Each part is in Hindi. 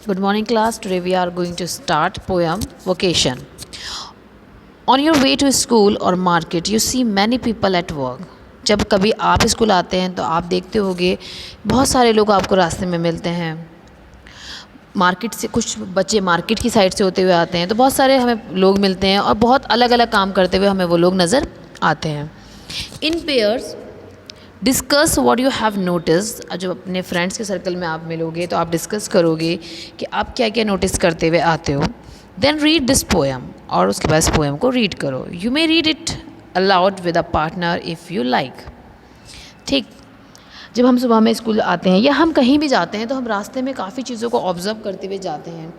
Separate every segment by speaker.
Speaker 1: Good morning, class. Today we are going to start poem Vocation. On your way to school or market, you see many people at work. जब कभी आप स्कूल आते हैं तो आप देखते होंगे बहुत सारे लोग आपको रास्ते में मिलते हैं। मार्केट से कुछ बच्चे मार्केट की साइड से होते हुए आते हैं तो बहुत सारे हमें लोग मिलते हैं और बहुत अलग अलग काम करते हुए हमें वो लोग नज़र आते हैं। इन pairs discuss what you have notice. जब अपने फ्रेंड्स के सर्कल में आप मिलोगे तो आप डिस्कस करोगे कि आप क्या क्या नोटिस करते हुए आते हो। देन रीड दिस पोएम, और उसके बाद इस पोएम को रीड करो। You may read it allowed with a partner if you like. ठीक, जब हम सुबह में स्कूल आते हैं या हम कहीं भी जाते हैं तो हम रास्ते में काफ़ी चीज़ों को ऑब्ज़र्व करते हुए जाते हैं।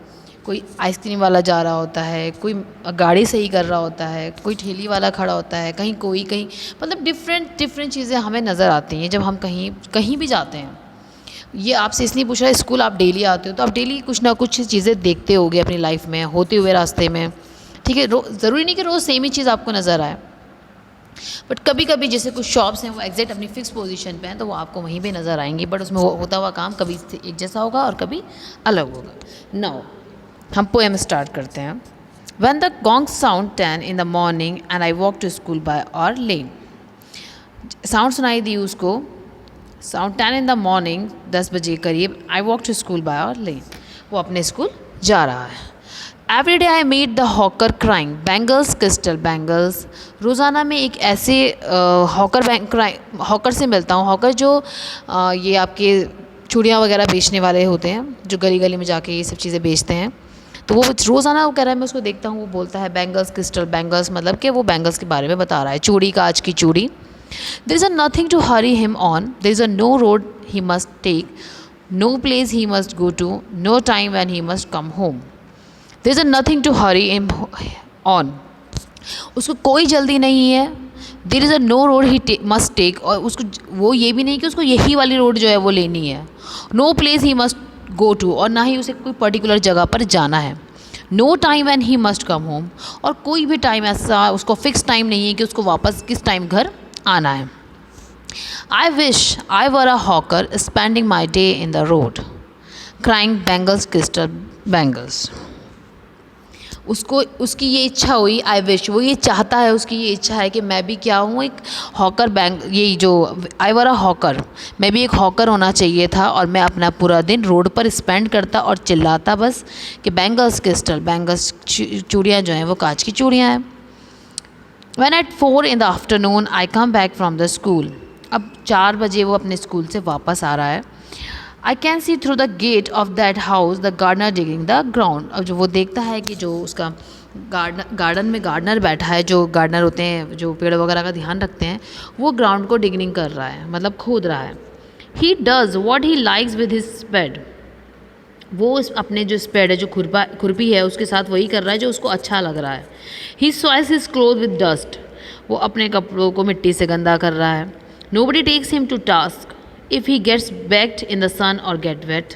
Speaker 1: कोई आइसक्रीम वाला जा रहा होता है, कोई गाड़ी सही कर रहा होता है, कोई ठेली वाला खड़ा होता है, कहीं मतलब डिफरेंट चीज़ें हमें नज़र आती हैं जब हम कहीं कहीं भी जाते हैं। ये आपसे इसलिए पूछ रहा है, स्कूल आप डेली आते हो तो आप डेली कुछ ना कुछ चीज़ें देखते होगे अपनी लाइफ में होते हुए रास्ते में। ठीक है, ज़रूरी नहीं कि रोज़ सेम ही चीज़ आपको नज़र आए, बट कभी कभी जैसे कुछ शॉप्स हैं वो एग्जैक्ट अपनी फिक्स पोजीशन पे हैं तो वो आपको वहीं पे नज़र आएंगी, बट उसमें होता हुआ काम कभी एक जैसा होगा और कभी अलग होगा। नाउ हम पोएम स्टार्ट करते हैं। When the gong sound 10 in the morning and I walk to school by our lane। Sound सुनाई दी उसको, साउंड 10 इन द मॉर्निंग, 10 बजे करीब। I walk to school by our lane, वो अपने स्कूल जा रहा है। Every day I meet the hawker crying bangles crystal bangles. रोज़ाना मैं एक ऐसे हॉकर से मिलता हूँ। हॉकर जो ये आपके चूड़ियाँ वगैरह बेचने वाले होते हैं, जो गली गली में जाके ये सब चीज़ें बेचते हैं। तो वो रोज़ाना वो कह रहा है, मैं उसको देखता हूँ, वो बोलता है बैंगल्स क्रिस्टल बैंगल्स, मतलब कि वो बैंगल्स के बारे में बता रहा है, चूड़ी कांच की चूड़ी। There is a nothing to hurry him on, there is a no road he must take, no place he must go to, no time when he must come home. There is a nothing to hurry him on, उसको कोई जल्दी नहीं है। There is a no road he must take, और उसको वो ये भी नहीं कि उसको यही वाली रोड जो है वो लेनी है। No place he must go to, और ना ही उसे कोई पर्टिकुलर जगह पर जाना है। No time when he must come home, और कोई भी टाइम ऐसा उसको फिक्स टाइम नहीं है कि उसको वापस किस टाइम घर आना है। I wish I were a hawker spending my day in the road crying bangles crystal bangles. उसको उसकी ये इच्छा हुई, आई विश, वो ये चाहता है, उसकी ये इच्छा है कि मैं भी क्या हूँ, एक हॉकर ये जो आई वर अ हॉकर, मैं भी एक हॉकर होना चाहिए था, और मैं अपना पूरा दिन रोड पर स्पेंड करता और चिल्लाता बस कि बैंगल्स क्रिस्टल बैंगल्स, चूड़ियाँ जो हैं वो कांच की चूड़ियाँ हैं। When at 4 in the afternoon I come back from the school, अब 4 बजे वो अपने स्कूल से वापस आ रहा है। I can see through the gate of that house the gardener digging the ground। अब जो वो देखता है कि जो उसका गार्डन में गार्डनर बैठा है, जो गार्डनर होते हैं जो पेड़ वगैरह का ध्यान रखते हैं, वो ग्राउंड को डिगनिंग कर रहा है, मतलब खोद रहा है। He does what he likes with his spade, वो अपने जो स्पेड है, जो खुरपी है, उसके साथ वही कर रहा है जो उसको अच्छा लग रहा है। ही soils his clothes with dust, वो अपने कपड़ों को मिट्टी से गंदा कर रहा है। Nobody takes him to task if he gets baked in the sun or get wet।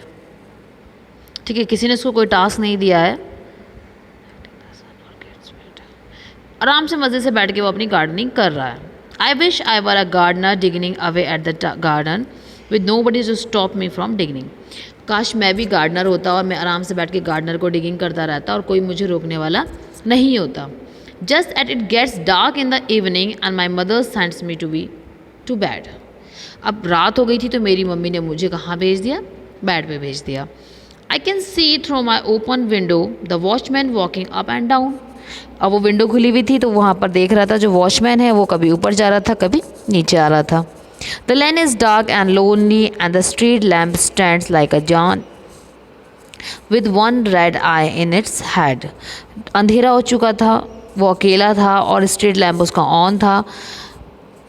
Speaker 1: ठीक है, किसी ने उसको कोई टास्क नहीं दिया है, आराम से मज़े से बैठ के वो अपनी गार्डनिंग कर रहा है। I wish I were a gardener digging away at the garden with nobody to stop me from digging. काश मैं भी गार्डनर होता और मैं आराम से बैठ के गार्डनर को डिगिंग करता रहता और कोई मुझे रोकने वाला नहीं होता। Just at it gets dark in the evening and my mother sends me to bed. अब रात हो गई थी तो मेरी मम्मी ने मुझे कहाँ भेज दिया, बेड पे भेज दिया। I can see through my open window the watchman walking up and down. अब वो विंडो खुली हुई थी तो वहाँ पर देख रहा था जो वॉचमैन है वो कभी ऊपर जा रहा था कभी नीचे आ रहा था। The lane is dark and lonely and the street lamp stands like a John with one red eye in its head। अंधेरा हो चुका था, वो अकेला था और स्ट्रीट लैम्प उसका ऑन था।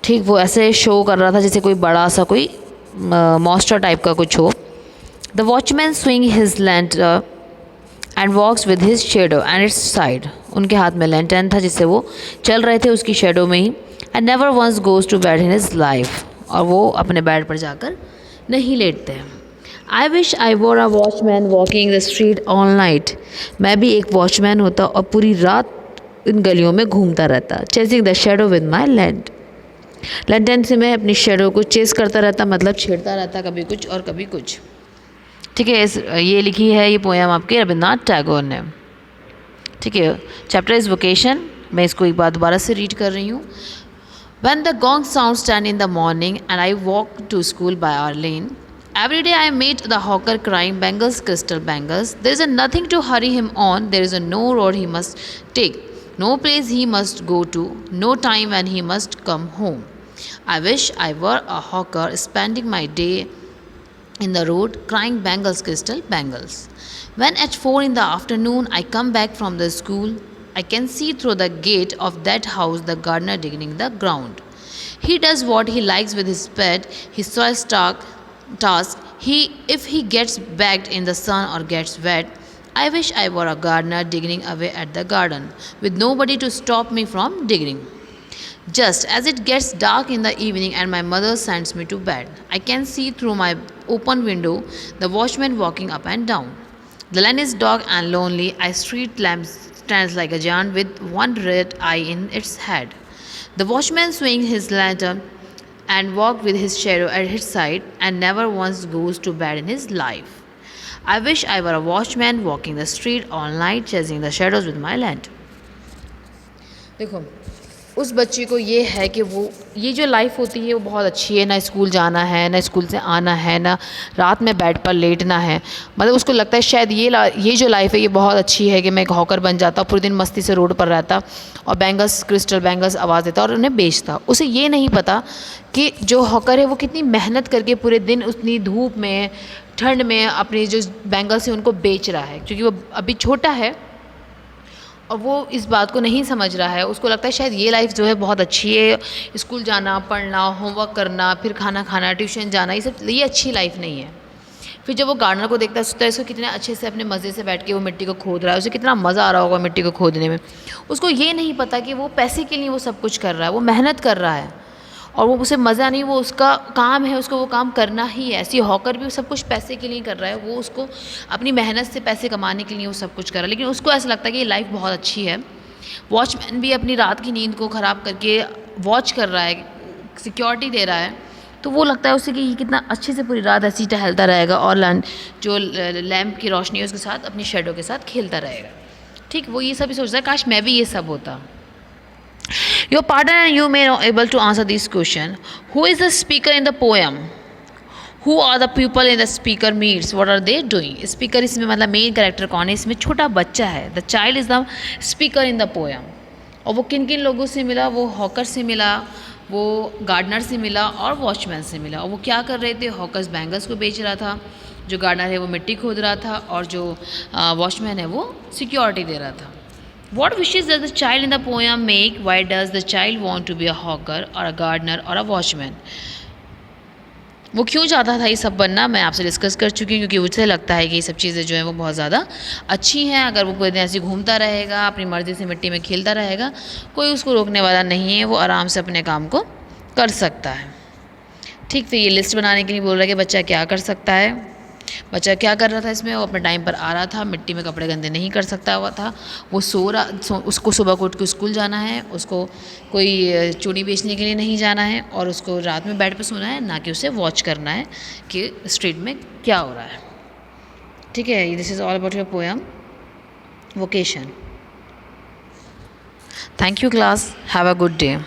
Speaker 1: ठीक, वो ऐसे शो कर रहा था जैसे कोई बड़ा सा कोई मॉन्स्टर टाइप का कुछ हो। The watchman swing his lantern and walks with his shadow and its side. उनके हाथ में लैंटर्न था जिससे वो चल रहे थे उसकी शेडो में ही। And never once goes to bed in his life, और वो अपने बेड पर जाकर नहीं लेटते हैं। I wish I were a watchman walking the street all night. मैं भी एक वॉचमैन होता और पूरी रात इन गलियों में घूमता रहता, chasing the shadow with my lantern से मैं अपनी शेडो को चेस करता रहता, मतलब छेड़ता रहता, कभी कुछ और कभी कुछ। ठीक है, ये लिखी है ये पोएम आपके रविन्द्रनाथ टैगोर ने। ठीक है, चैप्टर इज़ वोकेशन। मैं इसको एक बार दोबारा से रीड कर रही हूँ। When the gong sounds 10 in the morning and I walk to school by our lane, every day I meet the hawker crying bangles, crystal bangles. There is a nothing to hurry him on. There is a no road he must take, no place he must go to, no time when he must come home. I wish I were a hawker spending my day in the road crying bangles, crystal bangles. When at 4 in the afternoon I come back from the school, I can see through the gate of that house the gardener digging the ground. He does what he likes with his pet, his soil task. If he gets bagged in the sun or gets wet, I wish I were a gardener digging away at the garden, with nobody to stop me from digging. Just as it gets dark in the evening and my mother sends me to bed, I can see through my open window the watchman walking up and down. The lane is dark and lonely. A street lamp stands like a giant with one red eye in its head. The watchman swings his lantern and walks with his shadow at his side and never once goes to bed in his life. I wish I were a watchman walking the street all night chasing the shadows with my lantern. देखो, उस बच्चे को ये है कि वो ये जो लाइफ होती है वो बहुत अच्छी है, ना स्कूल जाना है, ना स्कूल से आना है, ना रात में बेड पर लेटना है। मतलब उसको लगता है शायद ये जो लाइफ है ये बहुत अच्छी है कि मैं एक हॉकर बन जाता, पूरे दिन मस्ती से रोड पर रहता और बैंगल्स, क्रिस्टल बैंगल्स आवाज़ देता और उन्हें बेचता। उसे ये नहीं पता कि जो हॉकर है वो कितनी मेहनत करके पूरे दिन उतनी धूप में, ठंड में अपने जो बैंगल्स हैं उनको बेच रहा है, क्योंकि वो अभी छोटा है और वो इस बात को नहीं समझ रहा है। उसको लगता है शायद ये लाइफ जो है बहुत अच्छी है, स्कूल जाना, पढ़ना, होमवर्क करना, फिर खाना खाना, ट्यूशन जाना, ये अच्छी लाइफ नहीं है। फिर जब वो गार्डनर को देखता है सोचता है इसको कितने अच्छे से अपने मज़े से बैठ के वो मिट्टी को खोद रहा है, उसे कितना मज़ा आ रहा होगा मिट्टी को खोदने में। उसको ये नहीं पता कि वो पैसे के लिए वो सब कुछ कर रहा है, वो मेहनत कर रहा है और वो उसे मज़ा नहीं, वो उसका काम है, उसको वो काम करना ही है। ऐसी हॉकर भी सब कुछ पैसे के लिए कर रहा है, वो उसको अपनी मेहनत से पैसे कमाने के लिए वो सब कुछ कर रहा है, लेकिन उसको ऐसा लगता है कि ये लाइफ बहुत अच्छी है। वॉचमैन भी अपनी रात की नींद को ख़राब करके वॉच कर रहा है, सिक्योरिटी दे रहा है, तो वो लगता है उसे कि ये कितना अच्छे से पूरी रात ऐसी टहलता रहेगा और जो लैम्प की रोशनी है उसके साथ अपनी शेडो के साथ खेलता रहेगा। ठीक, वो ये सब ही सोचता है काश मैं भी ये सब होता। Your partner and you may not able to answer this question. Who is the speaker in the poem? Who are the people in the speaker meets? What are they doing? Speaker इसमें मतलब मेन कैरेक्टर कौन है? इसमें छोटा बच्चा है। The child is the speaker in the poem. और वो किन किन लोगों से मिला? वो हॉकर से मिला, वो गार्डनर से मिला और वॉचमैन से मिला। और वो क्या कर रहे थे? हॉकर्स बैंगल्स को बेच रहा था, जो गार्डनर है वो मिट्टी खोद रहा था और जो वॉचमैन है वो सिक्योरिटी दे रहा था। What wishes does the child in the poem make? Why does the child want to be a hawker or a gardener or a watchman? वो क्यों चाहता था ये सब बनना, मैं आपसे डिस्कस कर चुकी हूँ, क्योंकि मुझे लगता है कि ये सब चीज़ें जो हैं वो बहुत ज़्यादा अच्छी हैं। अगर वो पूरे दिन ऐसे घूमता रहेगा, अपनी मर्ज़ी से मिट्टी में खेलता रहेगा, कोई उसको रोकने वाला नहीं है, वो आराम से अपने काम को कर सकता है। ठीक, तो ये लिस्ट बनाने के लिए बोल रहा है कि बच्चा क्या कर सकता है। बच्चा क्या कर रहा था इसमें? वो अपने टाइम पर आ रहा था, मिट्टी में कपड़े गंदे नहीं कर सकता हुआ था, वो उसको सुबह को उठ के स्कूल जाना है, उसको कोई चूड़ी बेचने के लिए नहीं जाना है और उसको रात में बेड पे सोना है, ना कि उसे वॉच करना है कि स्ट्रीट में क्या हो रहा है। ठीक है, this is all about your poem vocation. Thank you class, have a good day.